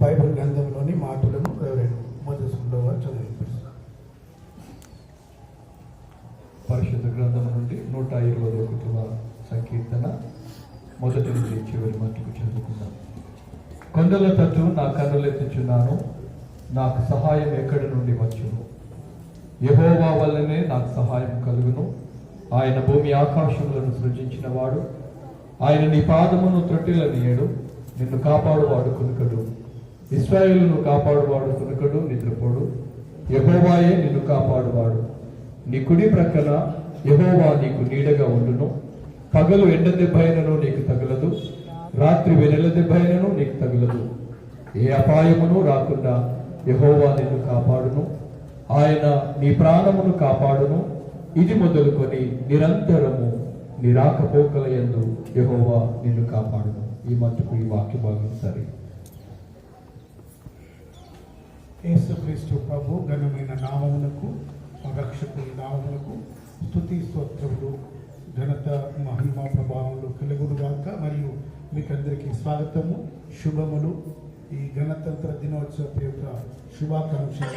Bible గ్రంథంలోని మాటలను మొదటి పరిశుద్ధ గ్రంథం నుండి 121వ సంకీర్తన మొదటి నుండి చివరి మట్టుకు చదువుకుందాం. కొండల తట్టు నా కన్నులెత్తుచున్నాను, నాకు సహాయం ఎక్కడి నుండి వచ్చును? యెహోవా వల్లనే నాకు సహాయం కలుగును. ఆయన భూమి ఆకాశములను సృజించిన వాడు. ఆయన నీ పాదమును త్రొట్టిలనీయడు. నిన్ను కాపాడువాడు కునుకడు. ఇశ్రాయేలును కాపాడువాడు కునుకడు, నిద్రపోడు. యెహోవాయే నిన్ను కాపాడువాడు. నీ కుడి ప్రక్కన యెహోవా నీకు నీడగా ఉండును. పగలు ఎండ దెబ్బైనను నీకు తగలదు, రాత్రి వెన్నెల దెబ్బైనను నీకు తగలదు. ఏ అపాయమును రాకుండా యెహోవా నిన్ను కాపాడును. ఆయన నీ ప్రాణమును కాపాడును. ఇది మొదలుకొని నిరంతరము నీ రాకపోకల యందు యెహోవా నిన్ను కాపాడును. ఈ మట్టుకు ఈ వాక్య భాగం సరే. యేసుక్రీస్తు ప్రభు ఘనమైన నామమునకు, రక్షకుని నామమునకు స్తుతి స్తోత్రములు, ఘనత, మహిమ, ప్రభావములు కలుగునుగాక. మరియు మీకందరికీ స్వాగతము, శుభములు. ఈ గణతంత్ర దినోత్సవ యొక్క శుభాకాంక్షలు.